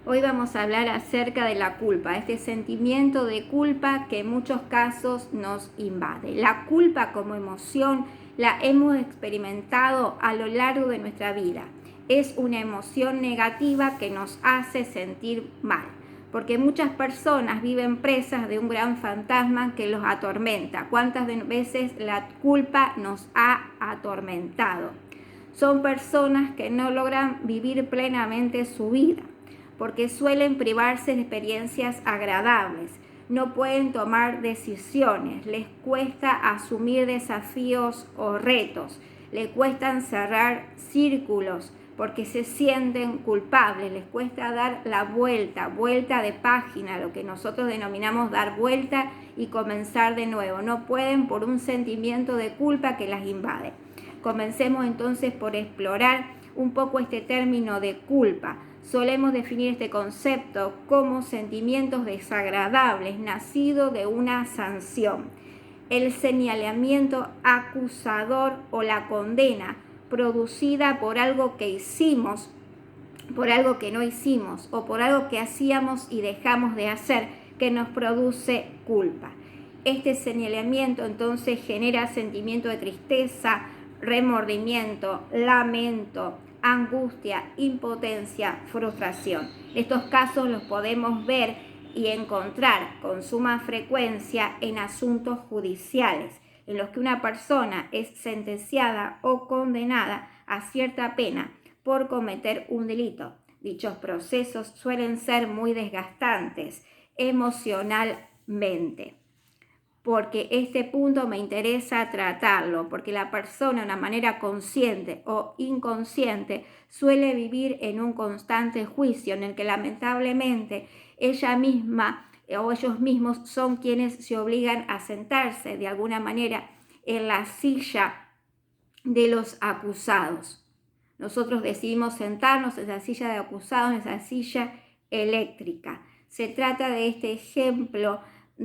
Hoy vamos a hablar acerca de la culpa, este sentimiento de culpa que en muchos casos nos invade. La culpa como emoción la hemos experimentado a lo largo de nuestra vida. Es una emoción negativa que nos hace sentir mal, porque muchas personas viven presas de un gran fantasma que los atormenta. ¿Cuántas veces la culpa nos ha atormentado? Son personas que no logran vivir plenamente su vida porque suelen privarse de experiencias agradables, no pueden tomar decisiones, les cuesta asumir desafíos o retos, les cuesta cerrar círculos porque se sienten culpables, les cuesta dar la vuelta de página, lo que nosotros denominamos dar vuelta y comenzar de nuevo. No pueden por un sentimiento de culpa que las invade. Comencemos entonces por explorar un poco este término de culpa. Solemos definir este concepto como sentimientos desagradables nacidos de una sanción. El señalamiento acusador o la condena producida por algo que hicimos, por algo que no hicimos o por algo que hacíamos y dejamos de hacer que nos produce culpa. Este señalamiento entonces genera sentimiento de tristeza, remordimiento, lamento, angustia, impotencia, frustración. Estos casos los podemos ver y encontrar con suma frecuencia en asuntos judiciales, en los que una persona es sentenciada o condenada a cierta pena por cometer un delito. Dichos procesos suelen ser muy desgastantes emocionalmente, porque este punto me interesa tratarlo, porque la persona de una manera consciente o inconsciente suele vivir en un constante juicio en el que lamentablemente ella misma o ellos mismos son quienes se obligan a sentarse de alguna manera en la silla de los acusados. Nosotros decidimos sentarnos en esa silla de acusados, en esa silla eléctrica. Se trata de este ejemplo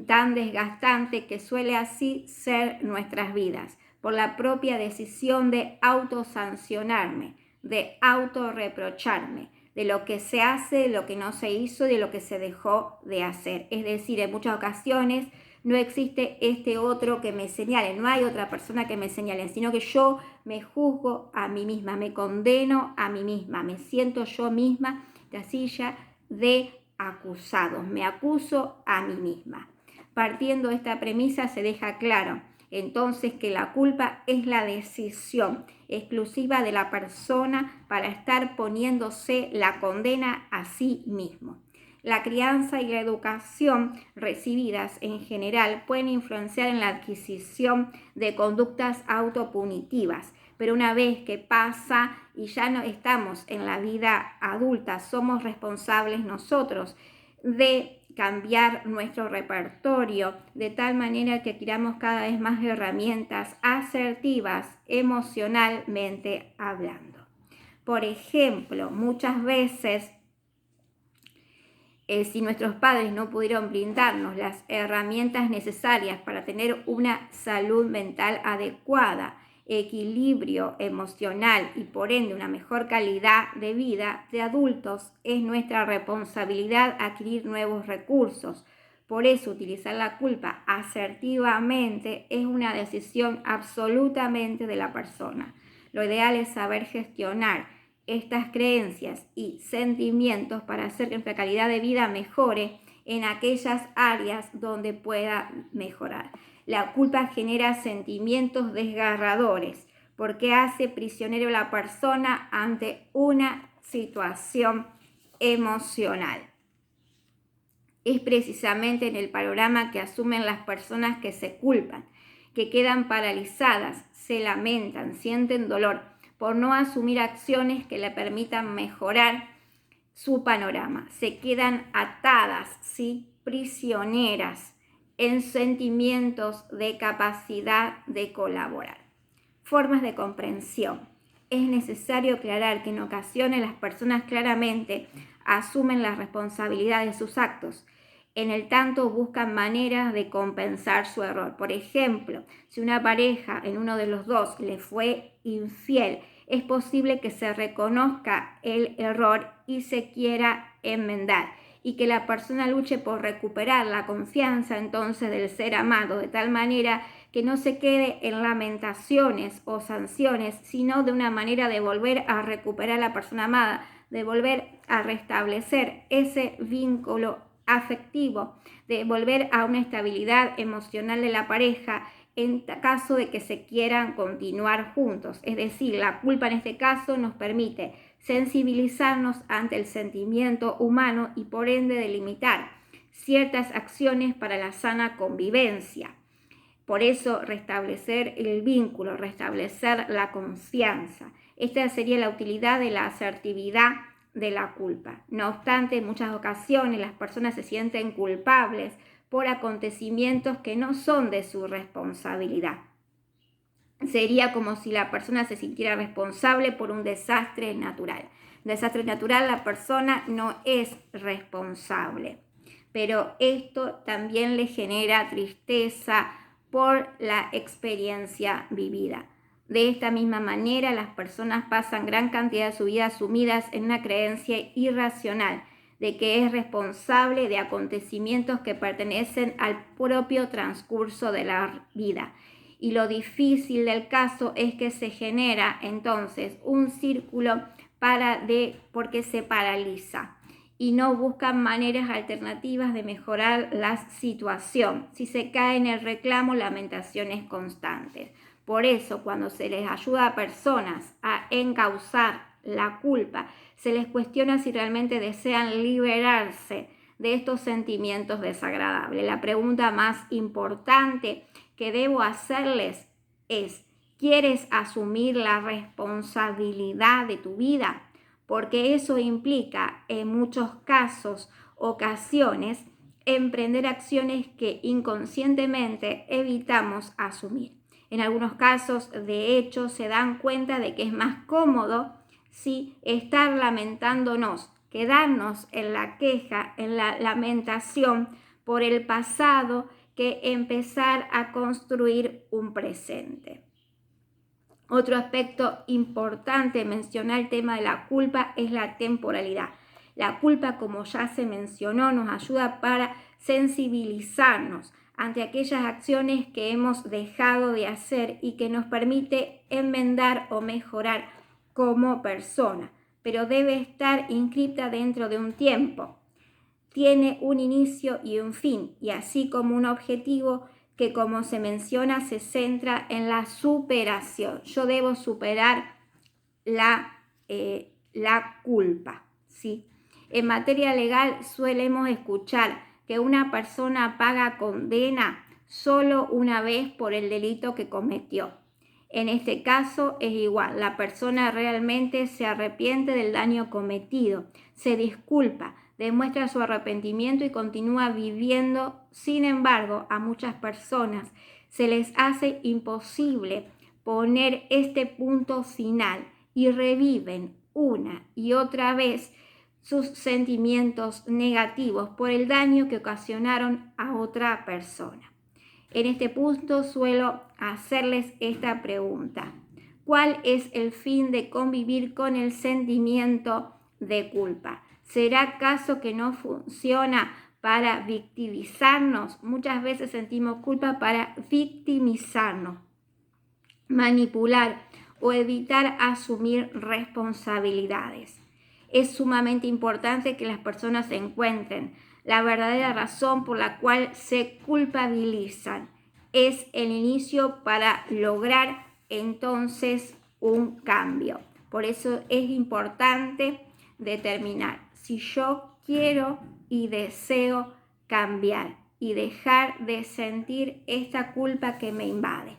tan desgastante que suele así ser nuestras vidas, por la propia decisión de autosancionarme, de autorreprocharme, de lo que se hace, de lo que no se hizo, de lo que se dejó de hacer. Es decir, en muchas ocasiones no existe este otro que me señale, no hay otra persona que me señale, sino que yo me juzgo a mí misma, me condeno a mí misma, me siento yo misma en la silla de acusados, me acuso a mí misma. Partiendo de esta premisa se deja claro entonces que la culpa es la decisión exclusiva de la persona para estar poniéndose la condena a sí mismo. La crianza y la educación recibidas en general pueden influenciar en la adquisición de conductas autopunitivas, pero una vez que pasa y ya no estamos en la vida adulta, somos responsables nosotros de cambiar nuestro repertorio de tal manera que adquiramos cada vez más herramientas asertivas emocionalmente hablando. Por ejemplo, muchas veces si nuestros padres no pudieron brindarnos las herramientas necesarias para tener una salud mental adecuada, equilibrio emocional y por ende una mejor calidad de vida de adultos, es nuestra responsabilidad adquirir nuevos recursos. Por eso utilizar la culpa asertivamente es una decisión absolutamente de la persona. Lo ideal es saber gestionar estas creencias y sentimientos para hacer que nuestra calidad de vida mejore en aquellas áreas donde pueda mejorar. La culpa genera sentimientos desgarradores porque hace prisionero a la persona ante una situación emocional. Es precisamente en el panorama que asumen las personas que se culpan, que quedan paralizadas, se lamentan, sienten dolor por no asumir acciones que le permitan mejorar su panorama. Se quedan atadas, ¿sí? Prisioneras en sentimientos de capacidad de colaborar. Formas de comprensión. Es necesario aclarar que en ocasiones las personas claramente asumen la responsabilidad de sus actos. En el tanto buscan maneras de compensar su error. Por ejemplo, si una pareja en uno de los dos le fue infiel, es posible que se reconozca el error y se quiera enmendar, y que la persona luche por recuperar la confianza entonces del ser amado, de tal manera que no se quede en lamentaciones o sanciones, sino de una manera de volver a recuperar a la persona amada, de volver a restablecer ese vínculo afectivo, de volver a una estabilidad emocional de la pareja en caso de que se quieran continuar juntos. Es decir, la culpa en este caso nos permite sensibilizarnos ante el sentimiento humano y por ende delimitar ciertas acciones para la sana convivencia. Por eso restablecer el vínculo, restablecer la confianza. Esta sería la utilidad de la asertividad de la culpa. No obstante, en muchas ocasiones las personas se sienten culpables por acontecimientos que no son de su responsabilidad. Sería como si la persona se sintiera responsable por un desastre natural. Un desastre natural, la persona no es responsable, pero esto también le genera tristeza por la experiencia vivida. De esta misma manera, las personas pasan gran cantidad de su vida sumidas en una creencia irracional de que es responsable de acontecimientos que pertenecen al propio transcurso de la vida. Y lo difícil del caso es que se genera entonces un círculo porque se paraliza y no buscan maneras alternativas de mejorar la situación. Si se cae en el reclamo, lamentaciones constantes. Por eso, cuando se les ayuda a personas a encauzar la culpa, se les cuestiona si realmente desean liberarse de estos sentimientos desagradables. La pregunta más importante que debo hacerles es: ¿quieres asumir la responsabilidad de tu vida? Porque eso implica, en muchos casos, ocasiones, emprender acciones que inconscientemente evitamos asumir. En algunos casos, de hecho, se dan cuenta de que es más cómodo estar lamentándonos, quedarnos en la queja, en la lamentación por el pasado, que empezar a construir un presente. Otro aspecto importante mencionar el tema de la culpa es la temporalidad. La culpa, como ya se mencionó, nos ayuda para sensibilizarnos ante aquellas acciones que hemos dejado de hacer y que nos permite enmendar o mejorar como persona, pero debe estar inscrita dentro de un tiempo. Tiene un inicio y un fin, y así como un objetivo que, como se menciona, se centra en la superación. Yo debo superar la culpa, ¿sí? En materia legal solemos escuchar que una persona paga condena solo una vez por el delito que cometió. En este caso es igual, la persona realmente se arrepiente del daño cometido, se disculpa, demuestra su arrepentimiento y continúa viviendo. Sin embargo, a muchas personas se les hace imposible poner este punto final y reviven una y otra vez sus sentimientos negativos por el daño que ocasionaron a otra persona. En este punto suelo hacerles esta pregunta: ¿cuál es el fin de convivir con el sentimiento de culpa? ¿Será acaso que no funciona para victimizarnos? Muchas veces sentimos culpa para victimizarnos, manipular o evitar asumir responsabilidades. Es sumamente importante que las personas encuentren la verdadera razón por la cual se culpabilizan. Es el inicio para lograr entonces un cambio. Por eso es importante determinar si yo quiero y deseo cambiar y dejar de sentir esta culpa que me invade.